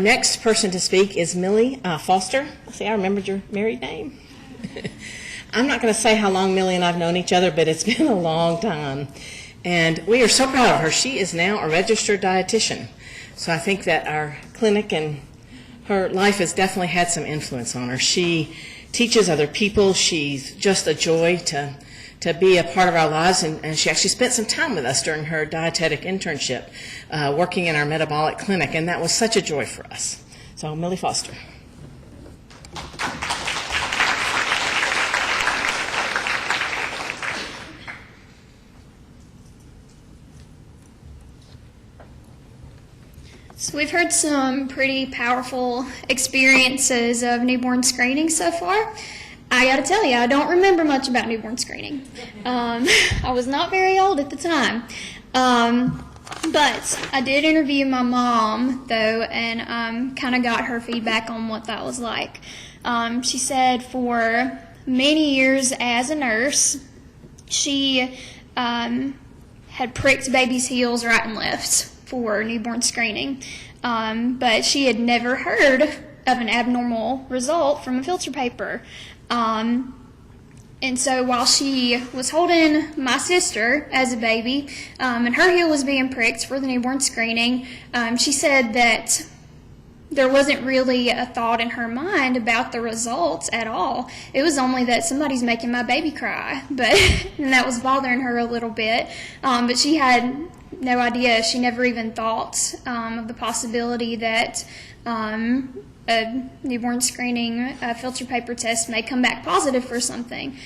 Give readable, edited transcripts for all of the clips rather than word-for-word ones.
next person to speak is Millie Foster. See, I remembered your married name. I'm not going to say how long Millie and I have known each other, but it's been a long time. And we are so proud of her. She is now a registered dietitian. So I think that our clinic and her life has definitely had some influence on her. She teaches other people. She's just a joy to be a part of our lives, and she actually spent some time with us during her dietetic internship working in our metabolic clinic, and that was such a joy for us. So, Millie Foster. So we've heard some pretty powerful experiences of newborn screening so far. I got to tell you, I don't remember much about newborn screening. I was not very old at the time. But I did interview my mom, though, and kind of got her feedback on what that was like. She said for many years as a nurse, she had pricked babies' heels right and left for newborn screening, but she had never heard of an abnormal result from a filter paper. And so while she was holding my sister as a baby, and her heel was being pricked for the newborn screening, she said that there wasn't really a thought in her mind about the results at all. It was only that somebody's making my baby cry, and that was bothering her a little bit. But she had no idea. She never even thought of the possibility that a newborn screening filter paper test may come back positive for something.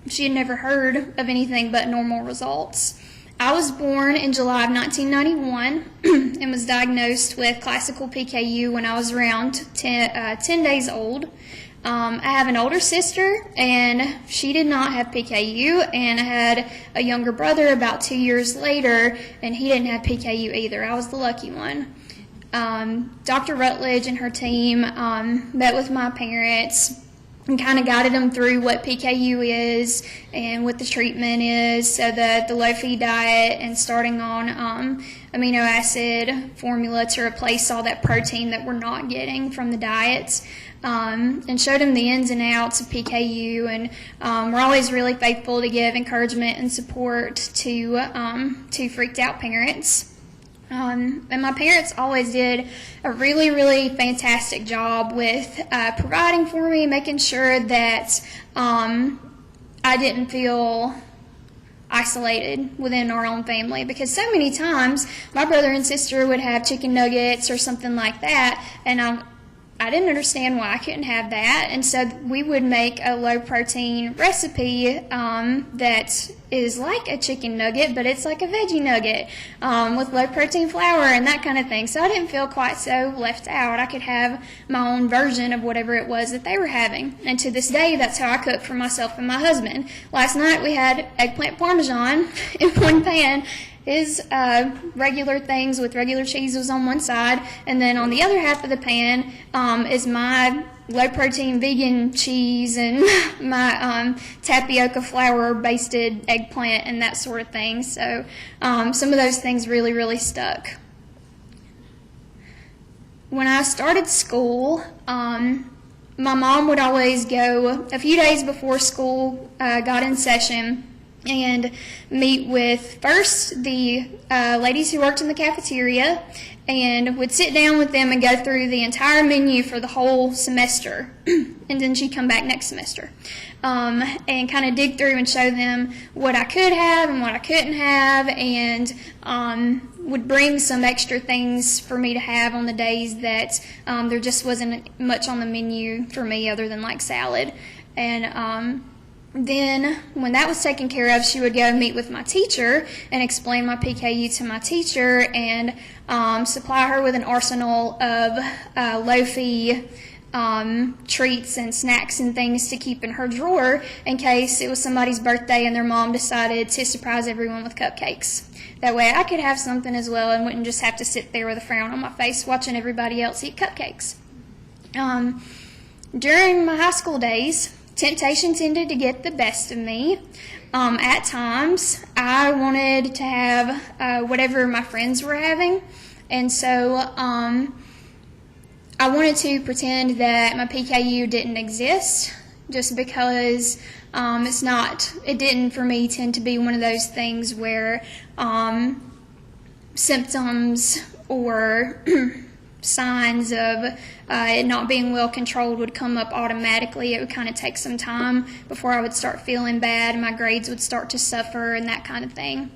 She had never heard of anything but normal results. I was born in July of 1991 and was diagnosed with classical PKU when I was around 10 days old. I have an older sister, and she did not have PKU, and I had a younger brother about 2 years later, and he didn't have PKU either. I was the lucky one. Dr. Rutledge and her team met with my parents and kind of guided them through what PKU is and what the treatment is, so that the low-feed diet and starting on amino acid formula to replace all that protein that we're not getting from the diets, and showed them the ins and outs of PKU. And we're always really faithful to give encouragement and support to freaked out parents. And my parents always did a really, really fantastic job with providing for me, making sure that I didn't feel isolated within our own family, because so many times my brother and sister would have chicken nuggets or something like that, and I didn't understand why I couldn't have that, and so we would make a low-protein recipe that is like a chicken nugget, but it's like a veggie nugget with low-protein flour and that kind of thing. So I didn't feel quite so left out. I could have my own version of whatever it was that they were having, and to this day, that's how I cook for myself and my husband. Last night, we had eggplant parmesan in one pan. His regular things with regular cheese was on one side, and then on the other half of the pan is my low-protein vegan cheese and my tapioca flour-basted eggplant and that sort of thing. So some of those things really, really stuck. When I started school, my mom would always go a few days before school got in session and meet with first the ladies who worked in the cafeteria, and would sit down with them and go through the entire menu for the whole semester. And then she'd come back next semester and kind of dig through and show them what I could have and what I couldn't have, and would bring some extra things for me to have on the days that there just wasn't much on the menu for me other than like salad. And then when that was taken care of, she would go meet with my teacher and explain my PKU to my teacher, and supply her with an arsenal of low-fee treats and snacks and things to keep in her drawer in case it was somebody's birthday and their mom decided to surprise everyone with cupcakes. That way I could have something as well and wouldn't just have to sit there with a frown on my face watching everybody else eat cupcakes. During my high school days, temptation tended to get the best of me. At times, I wanted to have whatever my friends were having, and so I wanted to pretend that my PKU didn't exist, just because it didn't for me tend to be one of those things where symptoms or signs of it not being well controlled would come up automatically. It would kind of take some time before I would start feeling bad, and my grades would start to suffer and that kind of thing.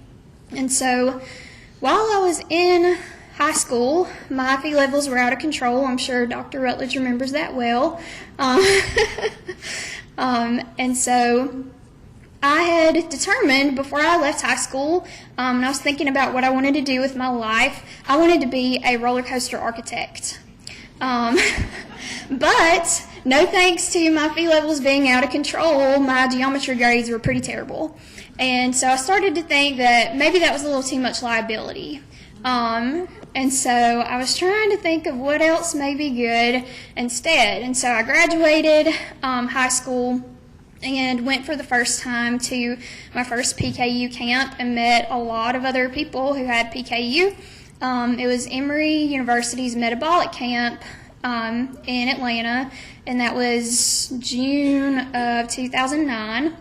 And so while I was in high school, my Phe levels were out of control. I'm sure Dr. Rutledge remembers that well. And so I had determined before I left high school, and I was thinking about what I wanted to do with my life, I wanted to be a roller coaster architect. But no thanks to my Phe levels being out of control, my geometry grades were pretty terrible. And so I started to think that maybe that was a little too much liability. And so I was trying to think of what else may be good instead. And so I graduated high school and went for the first time to my first PKU camp and met a lot of other people who had PKU. It was Emory University's metabolic camp in Atlanta, and that was June of 2009.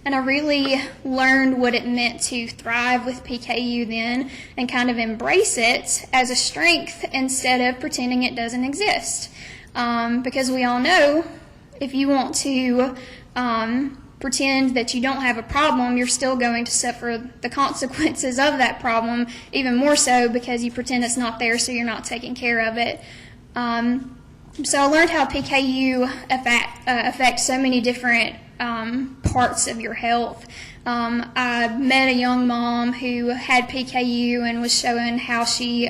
And I really learned what it meant to thrive with PKU then and kind of embrace it as a strength instead of pretending it doesn't exist. Because we all know if you want to pretend that you don't have a problem, you're still going to suffer the consequences of that problem, even more so because you pretend it's not there, so you're not taking care of it. So I learned how PKU affects so many different parts of your health. I met a young mom who had PKU and was showing how she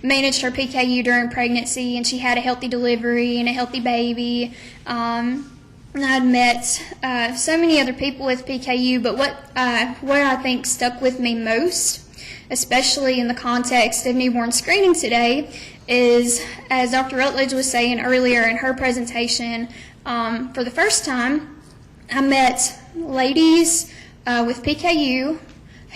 managed her PKU during pregnancy, and she had a healthy delivery and a healthy baby. And I'd met so many other people with PKU, but what I think stuck with me most, especially in the context of newborn screening today, is, as Dr. Rutledge was saying earlier in her presentation, for the first time, I met ladies with PKU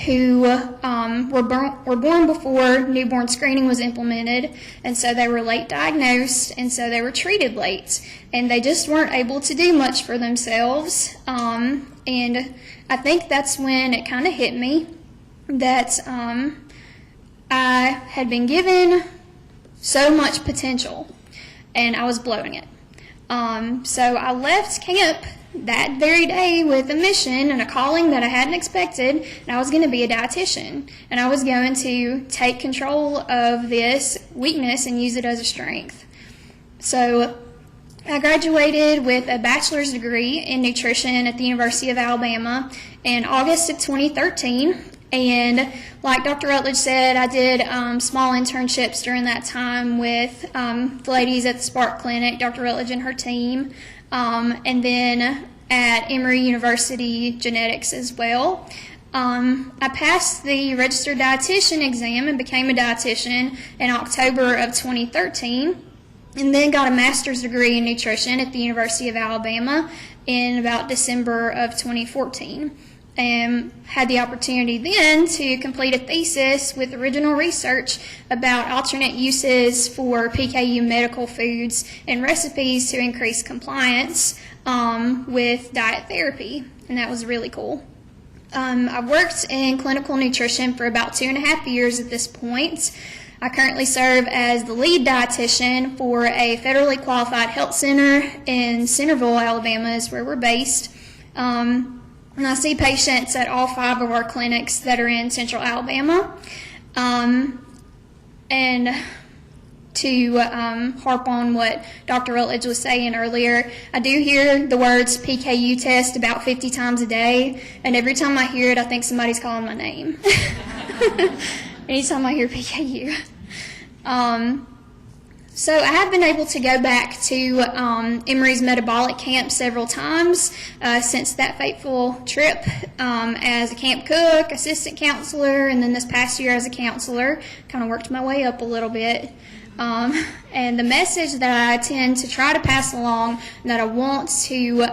who were born before newborn screening was implemented, and so they were late diagnosed, and so they were treated late, and they just weren't able to do much for themselves. And I think that's when it kind of hit me that I had been given so much potential, and I was blowing it. So I left camp that very day with a mission and a calling that I hadn't expected, and I was going to be a dietitian, and I was going to take control of this weakness and use it as a strength. So I graduated with a bachelor's degree in nutrition at the University of Alabama in August of 2013. And like Dr. Rutledge said, I did small internships during that time with the ladies at the Spark Clinic, Dr. Rutledge and her team, and then at Emory University Genetics as well. I passed the registered dietitian exam and became a dietitian in October of 2013, and then got a master's degree in nutrition at the University of Alabama in about December of 2014. And had the opportunity then to complete a thesis with original research about alternate uses for PKU medical foods and recipes to increase compliance with diet therapy, and that was really cool. I've worked in clinical nutrition for about 2.5 years at this point. I currently serve as the lead dietitian for a federally qualified health center in Centerville, Alabama, is where we're based. And I see patients at all 5 of our clinics that are in Central Alabama. And to harp on what Dr. Rutledge was saying earlier, I do hear the words PKU test about 50 times a day, and every time I hear it, I think somebody's calling my name. Anytime I hear PKU. So I have been able to go back to Emory's metabolic camp several times since that fateful trip as a camp cook, assistant counselor, and then this past year as a counselor. Kind of worked my way up a little bit. And the message that I tend to try to pass along, that I want to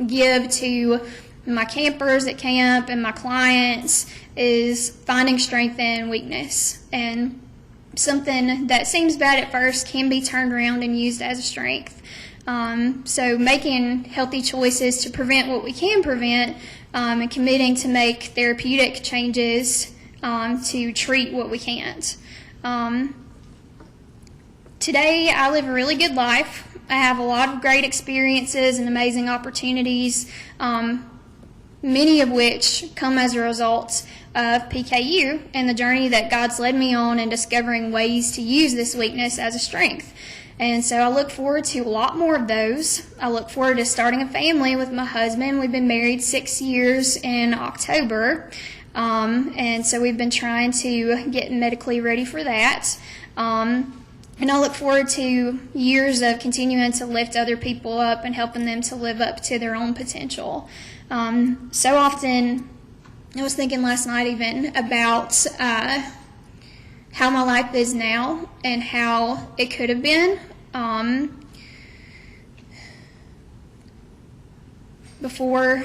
give to my campers at camp and my clients, is finding strength in weakness. And something that seems bad at first can be turned around and used as a strength. So making healthy choices to prevent what we can prevent, and committing to make therapeutic changes to treat what we can't. Today, I live a really good life. I have a lot of great experiences and amazing opportunities, many of which come as a result of PKU and the journey that God's led me on in discovering ways to use this weakness as a strength. And so I look forward to a lot more of those. I look forward to starting a family with my husband. We've been married 6 years in October, and so we've been trying to get medically ready for that. And I look forward to years of continuing to lift other people up and helping them to live up to their own potential. So often, I was thinking last night even about how my life is now and how it could have been before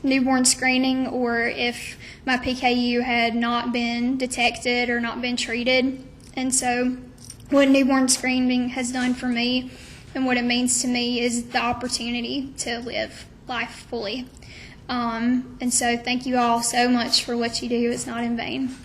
newborn screening, or if my PKU had not been detected or not been treated. And so what newborn screening has done for me and what it means to me is the opportunity to live life fully. And so thank you all so much for what you do. It's not in vain.